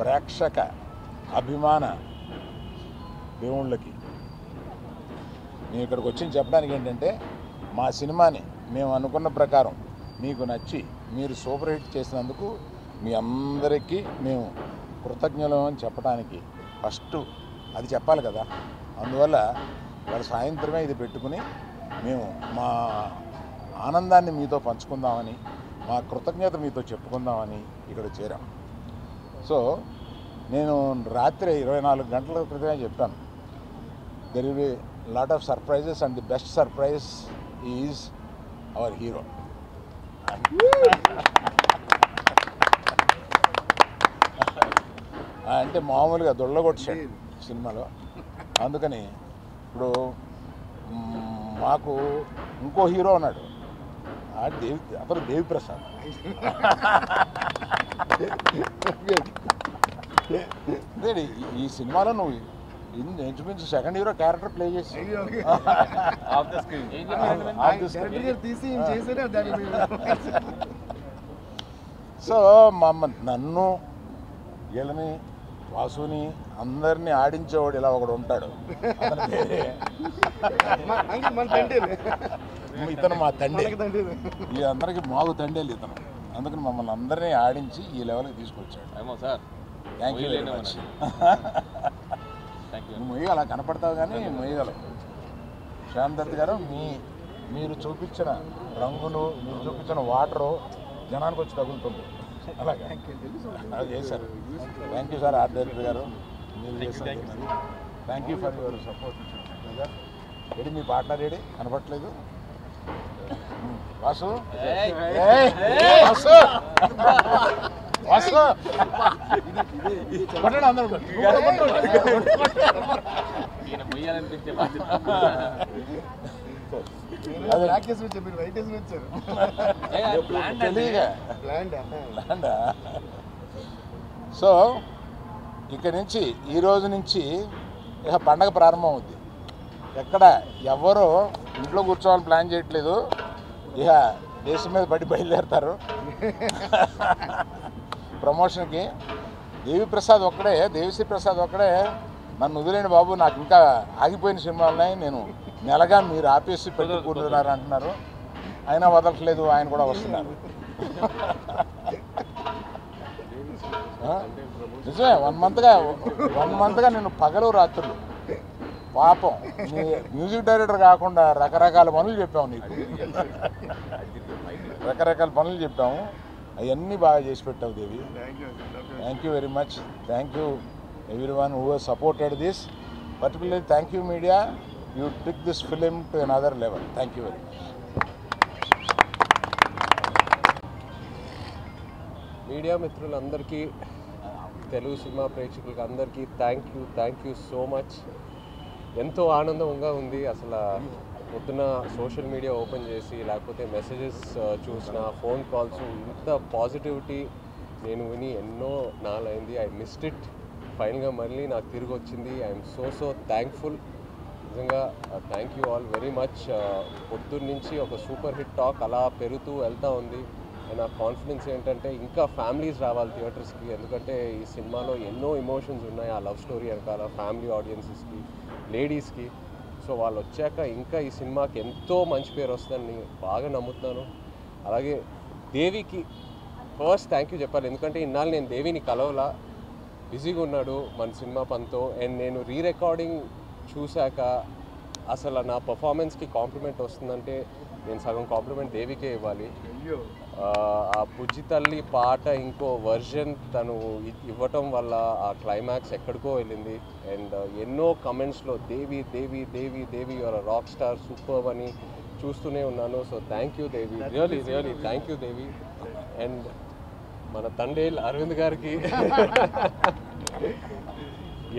ప్రేక్షక అభిమాన దేవుళ్ళకి మేము ఇక్కడికి వచ్చి చెప్పడానికి ఏంటంటే మా సినిమాని మేము అనుకున్న ప్రకారం మీకు నచ్చి మీరు సూపర్ హిట్ చేసినందుకు మీ అందరికీ మేము కృతజ్ఞులం అని చెప్పడానికి ఫస్ట్ అది చెప్పాలి కదా. అందువల్ల వాళ్ళ సాయంత్రమే ఇది పెట్టుకుని మేము మా ఆనందాన్ని మీతో పంచుకుందామని మా కృతజ్ఞత మీతో చెప్పుకుందామని ఇక్కడ చేరాం. సో నేను రాత్రి 24 గంటల క్రితమే చెప్పాను, there will be lot of surprises and the best surprise is our hero. అంటే మామూలుగా దొళ్ళగొట్టాడు సినిమాలో. అందుకని ఇప్పుడు మాకు ఇంకో హీరో ఉన్నాడు, అతను దేవి ప్రసాద్. ఈ సినిమాలో నువ్వు ఇంచుమించు సెకండ్ హీరో క్యారెక్టర్ ప్లే చేసి సో నన్ను వీళ్ళని వాసుని అందరినీ ఆడించేవాడు ఇలా ఒకడు ఉంటాడు. ఇతను మా తండ్రి, ఈ అందరికి మాకు తండ్రి ఇతను. అందుకని మమ్మల్ని అందరినీ ఆడించి ఈ లెవెల్కి తీసుకొచ్చాడు. Thank you very much. నువ్వు మొయ్యగల కనపడతావు కానీ మొయ్యగలవు. శ్యామ్ దత్ గారు మీరు చూపించిన రంగులు, మీరు చూపించిన వాటరు జనానికి వచ్చి తగులుతుంది. అలాగే అది చేశారు. Thank you sir art director గారు, మీరు చేశారు. Thank you for your support. AD me partner AD కనపడట్లేదు? వాసు వాసు వాసు కొట్టండి అందరూ. సో ఇక్కడి నుంచి ఈ రోజు నుంచి ఇక పండగ ప్రారంభం అవుద్ది. ఎక్కడ ఎవరు ఇంట్లో కూర్చోవాలని ప్లాన్ చేయట్లేదు, ఇక దేశం మీద పడి బయలుదేరుతారు ప్రమోషన్కి. దేవిశ్రీ ప్రసాద్ ఒక్కడే నన్ను వదిలేండి బాబు, నాకు ఇంకా ఆగిపోయిన సినిమాలు ఉన్నాయి, నేను నెలగా మీరు ఆపేసి పెట్టుకుంటున్నారు అంటున్నారు. అయినా వదలట్లేదు, ఆయన కూడా వస్తున్నారు. నిజమే, 1 మంత్గా నేను పగలు రాత్రులు పాపం మ్యూజిక్ డైరెక్టర్ కాకుండా రకరకాల పనులు చెప్పాము నీకు, రకరకాల పనులు చెప్పాము. అవన్నీ బాగా చేసి పెట్టావు Devi. Thank you very much. Thank you everyone who has supported this. Particularly thank you media, you took this film to another level. Thank you very much. Media మిత్రులందరికీ, తెలుగు సినిమా ప్రేక్షకులకి అందరికీ థ్యాంక్ యూ సో మచ్. ఎంతో ఆనందంగా ఉంది. అసలు పొద్దున social media open చేసి లేకపోతే మెసేజెస్ చూసిన, ఫోన్ కాల్స్, ఇంత పాజిటివిటీ నేను విని ఎన్నో నాలైంది. I missed it. ఫైనల్గా మళ్ళీ నాకు తిరిగి వచ్చింది. I'm so thankful. నిజంగా thank you all very much. పొద్దున్న నుంచి ఒక సూపర్ హిట్ టాక్ అలా పెరుగుతూ వెళ్తూ ఉంది. నా కాన్ఫిడెన్స్ ఏంటంటే ఇంకా ఫ్యామిలీస్ రావాలి థియేటర్స్కి, ఎందుకంటే ఈ సినిమాలో ఎన్నో ఎమోషన్స్ ఉన్నాయి. ఆ లవ్ స్టోరీ వెనకాల ఫ్యామిలీ ఆడియన్సెస్కి, లేడీస్కి. సో వాళ్ళు వచ్చాక ఇంకా ఈ సినిమాకి ఎంతో మంచి పేరు వస్తుందని బాగా నమ్ముతున్నాను. అలాగే దేవికి ఫస్ట్ థ్యాంక్ యూ చెప్పాలి, ఎందుకంటే ఇన్నాళ్ళు నేను దేవిని కలవలా, బిజీగా ఉన్నాడు మన సినిమా పనితో. అండ్ నేను రికార్డింగ్ చూశాక అసలు నా పర్ఫార్మెన్స్కి కాంప్లిమెంట్ వస్తుందంటే నేను సగం కాంప్లిమెంట్ దేవికే ఇవ్వాలి. ఆ బుజ్జి తల్లి పాట ఇంకో వర్జన్ తను ఇవ్వటం వల్ల ఆ క్లైమాక్స్ ఎక్కడికో వెళ్ళింది. అండ్ ఎన్నో కమెంట్స్లో దేవి దేవి దేవి దేవి యువర్ రాక్ స్టార్, సూపర్ అని చూస్తూనే ఉన్నాను. So thank you Devi, really thank you Devi. And మన తండేల్ అరవింద్ గారికి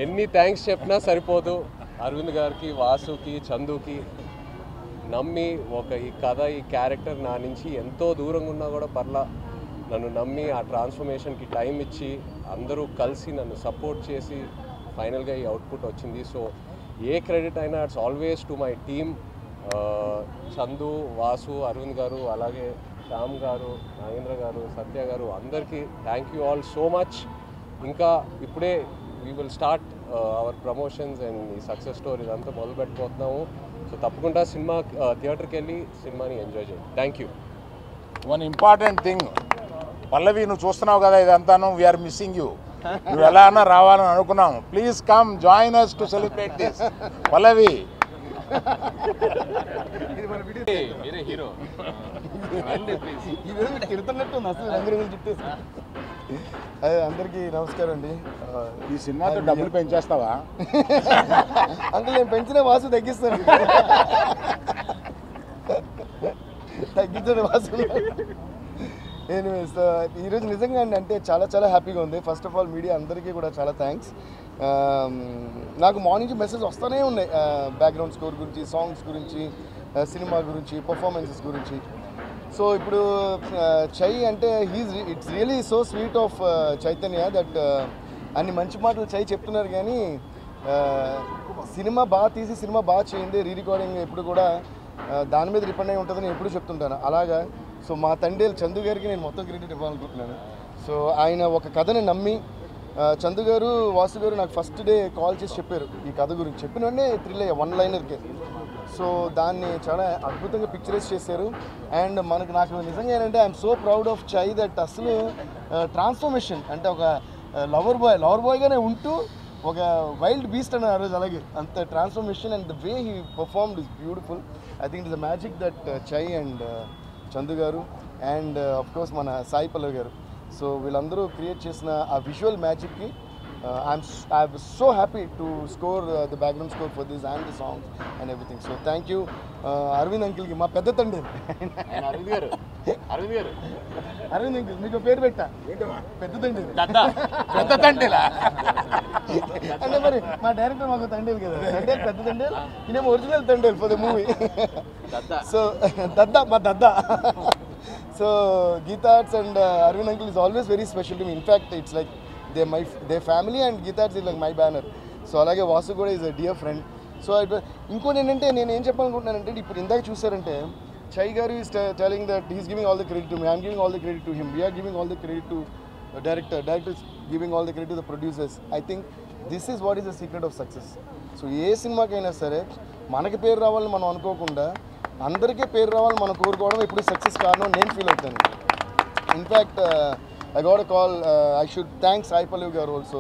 ఎన్ని థ్యాంక్స్ చెప్పినా సరిపోదు. అరవింద్ గారికి, వాసుకి, చందుకి నమ్మి ఈ కథ, ఈ క్యారెక్టర్ నా నుంచి ఎంతో దూరంగా ఉన్నా కూడా పర్లా నన్ను నమ్మి ఆ ట్రాన్స్ఫర్మేషన్కి టైం ఇచ్చి అందరూ కలిసి నన్ను సపోర్ట్ చేసి ఫైనల్గా ఈ అవుట్పుట్ వచ్చింది. సో ఏ క్రెడిట్ అయినా it's always to my team. Chandu, Vasu, Arvind garu, అలాగే శ్యామ్ గారు, నాగేంద్ర గారు, సత్య గారు, అందరికీ thank you all so much. ఇంకా ఇప్పుడే we will start our promotions and ఈ సక్సెస్ స్టోరీ ఇదంతా మొదలు పెట్టబోతున్నాము. సో తప్పకుండా సినిమా థియేటర్కి వెళ్ళి సినిమాని ఎంజాయ్ చేయండి. Thank you. One important thing, Pallavi నువ్వు చూస్తున్నావు కదా ఇదంతాను, వీఆర్ మిస్సింగ్ యూ. నువ్వు ఎలా అన్నా రావాలని అనుకున్నాం. Please come join us to celebrate this. Pallavi hero తిడుతున్నట్టు అసలు రంగురంగులు చుట్టేసి. అదే అందరికీ నమస్కారం అండి. ఈ సినిమాతో డబ్బులు పెంచేస్తావా? అంకుల్ నేను పెంచిన వాసు తగ్గిస్తాను. తగ్గించండి వాసు. ఎనీవేస్ ఈరోజు నిజంగా అంటే చాలా చాలా హ్యాపీగా ఉంది. ఫస్ట్ ఆఫ్ ఆల్ మీడియా అందరికీ కూడా చాలా థ్యాంక్స్. నాకు మార్నింగ్ నుంచి మెసేజ్ వస్తూనే ఉన్నాయి, బ్యాక్గ్రౌండ్ స్కోర్ గురించి, సాంగ్స్ గురించి, సినిమా గురించి, పర్ఫార్మెన్సెస్ గురించి. సో ఇప్పుడు చై అంటే it's really so sweet of Chaitanya that అన్ని మంచి మాటలు చై చెప్తున్నారు. కానీ సినిమా బాగా తీసి సినిమా బాగా చేయండి, రీ రికార్డింగ్ ఎప్పుడు కూడా దాని మీద డిపెండ్ అయి ఉంటుందని ఎప్పుడు చెప్తుంటాను. అలాగా సో మా తండ్రి చందు గారికి నేను మొత్తం క్రెడిట్ ఇవ్వాలనుకుంటున్నాను. సో ఆయన ఒక కథని నమ్మి, చందు గారు, వాసు గారు నాకు ఫస్ట్ డే కాల్ చేసి చెప్పారు ఈ కథ గురించి. చెప్పిన వెంటనే థ్రిల్ అయ్యా, 1 లైనర్కే. సో దాన్ని చాలా అద్భుతంగా పిక్చరైజ్ చేశారు. అండ్ నాకు నిజంగా ఏంటంటే ఐఎమ్ సో ప్రౌడ్ ఆఫ్ చై దట్ అసలు ట్రాన్స్ఫర్మేషన్ అంటే ఒక లవర్ బాయ్గానే ఉంటూ ఒక వైల్డ్ బీస్ట్ అన్న ఆ రోజు. అలాగే అంత transformation and the way he performed is beautiful. I think it's the magic that చై అండ్ చందు గారు అండ్ ఆఫ్ కోర్స్ మన సాయి పల్లవి గారు, సో వీళ్ళందరూ క్రియేట్ చేసిన ఆ visual మ్యాజిక్కి I'm so happy to score the background score for this and the songs and everything. So thank you Arvind uncle ki ma pedda tande Arvind uncle meeku peru petta pedda tandela ante mari ma director maku tandel kada tandel pedda tandel inemo original tandel for the movie so dadda so Geeta Arts and Arvind uncle is always very special to me. In fact it's like their family and Geeta Arts is like my banner. So alage Vasu kuda is a dear friend. So inkoni entante nenu em cheppalanukuntunnanante ippudu indaka chusarante Chai garu is telling that he is giving all the credit to me, I am giving all the credit to him, we are giving all the credit to director is giving all the credit to the producers. I think this is what is the secret of success. So ఏ సినిమాకైనా సరే మనకి పేరు రావాలని మనం అనుకోకుండా అందరికీ పేరు రావాలని మనం కోరుకోవడం ఇప్పుడు సక్సెస్ కారణం నేను ఫీల్ అవుతాను. In fact I got a call. I should thank Sai Pallavi garu also.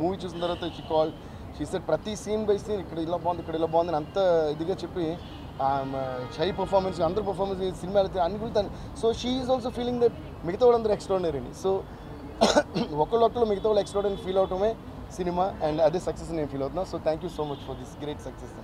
Movie చూసిన తర్వాత she called. She said ప్రతి సీన్ బై సీన్ ఇక్కడ ఇలా బాగుంది అంత ఇదిగా చెప్పి చై పర్ఫార్మెన్స్ అందరు పర్ఫార్మెన్స్ సినిమా అయితే అన్ని కూడా. So she is also feeling that మిగతా వాళ్ళందరూ ఎక్స్ట్రాడినరీ అని. సో ఒకళ్ళు మిగతా వాళ్ళు ఎక్స్ట్రాడినరీ ఫీల్ అవటమే సినిమా అండ్ అదే సక్సెస్ నేను ఫీల్ అవుతున్నా. So thank you so much for this great success.